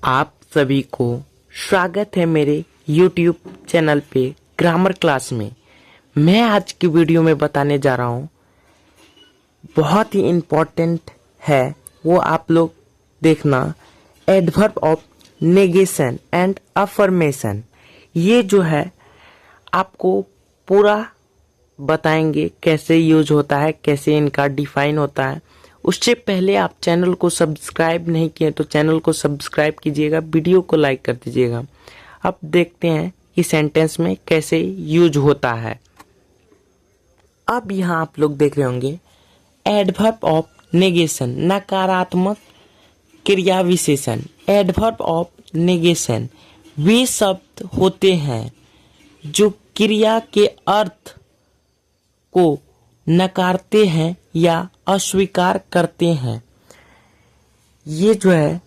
आप सभी को स्वागत है मेरे YouTube चैनल पे ग्रामर क्लास में। मैं आज की वीडियो में बताने जा रहा हूँ, बहुत ही इम्पोर्टेंट है, वो आप लोग देखना। Adverb of negation and affirmation, ये जो है आपको पूरा बताएंगे कैसे यूज होता है, कैसे इनका डिफाइन होता है। उससे पहले आप चैनल को सब्सक्राइब नहीं किए तो चैनल को सब्सक्राइब कीजिएगा, वीडियो को लाइक कर दीजिएगा। अब देखते हैं कि सेंटेंस में कैसे यूज होता है। अब यहाँ आप लोग देख रहे होंगे एडवर्ब ऑफ नेगेशन, नकारात्मक क्रिया विशेषण। एडवर्ब ऑफ नेगेशन वे शब्द होते हैं जो क्रिया के अर्थ को नकारते हैं या अस्वीकार करते हैं। ये जो है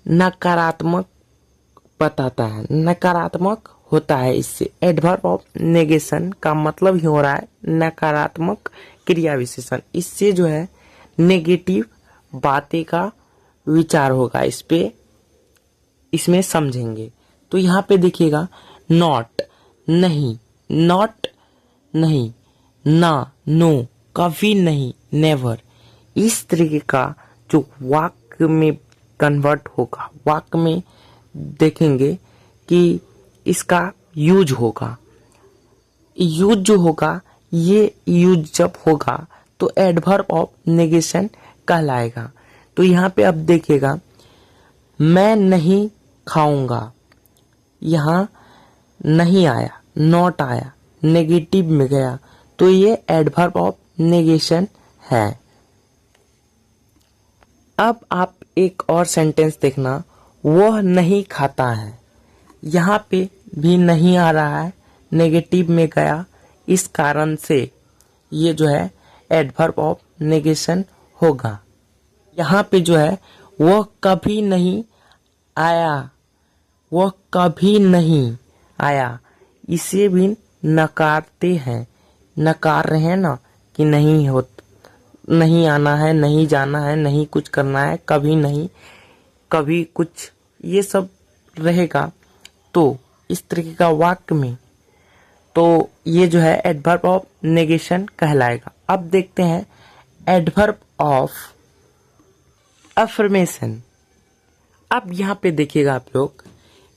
नकारात्मक बताता है, नकारात्मक होता है। इससे एडवर्ब ऑफ नेगेशन का मतलब ही हो रहा है नकारात्मक क्रिया विशेषण। इससे जो है नेगेटिव बातें का विचार होगा, इसमें समझेंगे। तो यहाँ पे देखिएगा नॉट नहीं, नॉट नहीं, ना, नो, कभी नहीं, नेवर। इस तरीके का जो वाक्य में कन्वर्ट होगा, वाक्य में देखेंगे कि इसका यूज होगा। यूज जो होगा, ये यूज जब होगा तो एडवर्ब ऑफ नेगेशन कहलाएगा। तो यहाँ पे अब देखिएगा मैं नहीं खाऊंगा, यहाँ नहीं आया, नॉट आया, नेगेटिव में गया, तो ये एडवर्ब ऑफ नेगेशन है। अब आप एक और सेंटेंस देखना, वह नहीं खाता है। यहाँ पे भी नहीं आ रहा है, नेगेटिव में गया, इस कारण से ये जो है एडवर्ब ऑफ नेगेशन होगा। यहाँ पे जो है वह कभी नहीं आया, वह कभी नहीं आया, इसे भी नकारते हैं, नकार रहे हैं ना कि नहीं आना है, नहीं जाना है, नहीं कुछ करना है, कभी नहीं, कभी कुछ, ये सब रहेगा। तो इस तरीके का वाक्य में तो ये जो है एडवर्ब ऑफ नेगेशन कहलाएगा। अब देखते हैं एडवर्ब ऑफ अफर्मेशन। अब यहाँ पे देखिएगा आप लोग,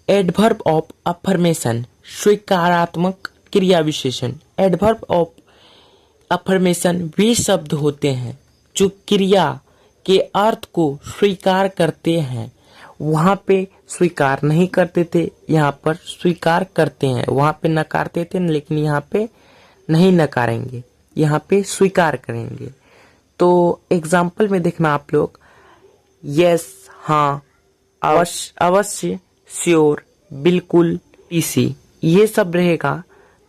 एडवर्ब ऑफ अफर्मेशन स्वीकारात्मक क्रिया विशेषण। एडवर्ब ऑफ अफर्मेशन वे शब्द होते हैं जो क्रिया के अर्थ को स्वीकार करते हैं। वहाँ पे स्वीकार नहीं करते थे, यहाँ पर स्वीकार करते हैं। वहाँ पे नकारते थे लेकिन यहाँ पे नहीं नकारेंगे, यहाँ पे स्वीकार करेंगे। तो एग्जाम्पल में देखना आप लोग, यस, हाँ, अवश्य, अवश्य, श्योर, बिल्कुल, इसी, ये सब रहेगा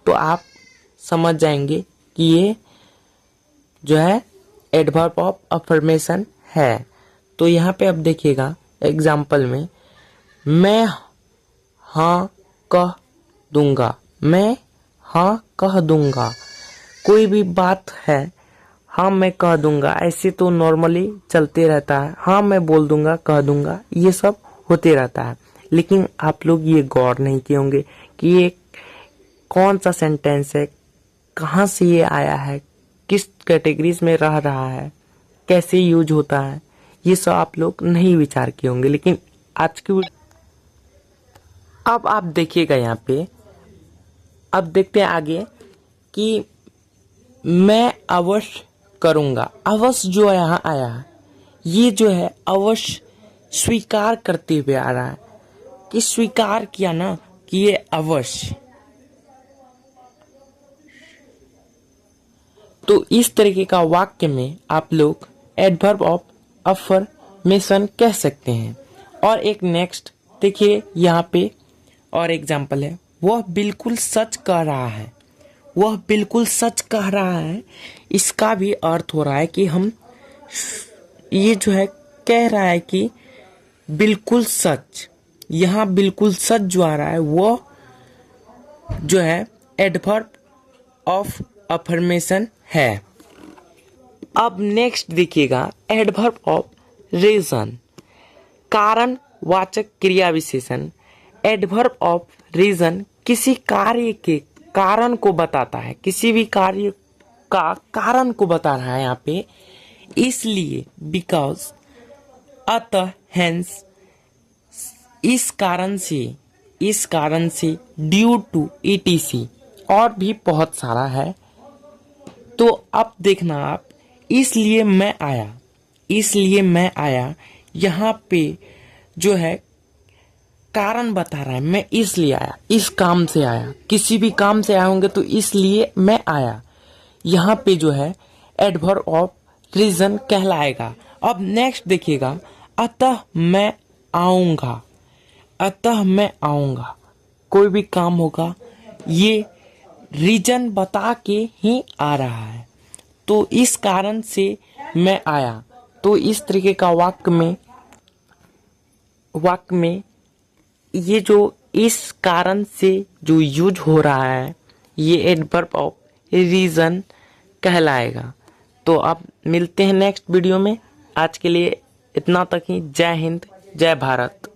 तो आप समझ जाएंगे कि ये जो है एडवर्ब ऑफ अफर्मेशन है। तो यहाँ पे अब देखिएगा एग्जाम्पल में, मैं हाँ कह दूंगा, मैं हाँ कह दूंगा। कोई भी बात है, हाँ मैं कह दूंगा, ऐसे तो नॉर्मली चलते रहता है, हाँ मैं बोल दूंगा, कह दूंगा, ये सब होते रहता है। लेकिन आप लोग ये गौर नहीं किए होंगे कि ये कौन सा सेंटेंस है, कहाँ से ये आया है, किस कैटेगरीज में रह रहा है, कैसे यूज होता है, ये सब आप लोग नहीं विचार किए होंगे। लेकिन आज की अब आप देखिएगा यहाँ पे, अब देखते हैं आगे कि मैं अवश्य करूँगा। अवश्य जो यहाँ आया है, ये जो है अवश्य स्वीकार करते हुए आ रहा है कि स्वीकार किया ना कि ये अवश्य। तो इस तरीके का वाक्य में आप लोग एडवर्ब ऑफ अफर्मेशन कह सकते हैं। और एक नेक्स्ट देखिए यहाँ पे और एग्जाम्पल है, वह बिल्कुल सच कह रहा है। वह बिल्कुल सच कह रहा है, इसका भी अर्थ हो रहा है कि हम, ये जो है कह रहा है कि बिल्कुल सच। यहाँ बिल्कुल सच जो आ रहा है वो जो है एडवर्ब ऑफ अफर्मेशन है। अब नेक्स्ट देखिएगा एडवर्ब ऑफ रीजन, कारण वाचक क्रिया विशेषण। एडवर्ब ऑफ रीजन किसी कार्य के कारण को बताता है, किसी भी कार्य का कारण को बता रहा है यहाँ पे। इसलिए, बिकॉज, अतः, हेंस, इस कारण से, ड्यू टू, ईटीसी, और भी बहुत सारा है। तो अब देखना आप, इसलिए मैं आया, यहाँ पे जो है कारण बता रहा है, मैं इसलिए आया, इस काम से आया, किसी भी काम से आए होंगे तो इसलिए मैं आया। यहाँ पे जो है एडवर्ब ऑफ रीजन कहलाएगा। अब नेक्स्ट देखिएगा, अतः मैं आऊंगा, कोई भी काम होगा ये रीजन बता के ही आ रहा है, तो इस कारण से मैं आया। तो इस तरीके का वाक्य में ये जो इस कारण से जो यूज हो रहा है, ये एडवर्ब ऑफ रीजन कहलाएगा। तो अब मिलते हैं नेक्स्ट वीडियो में। आज के लिए इतना तक ही। जय हिंद, जय भारत।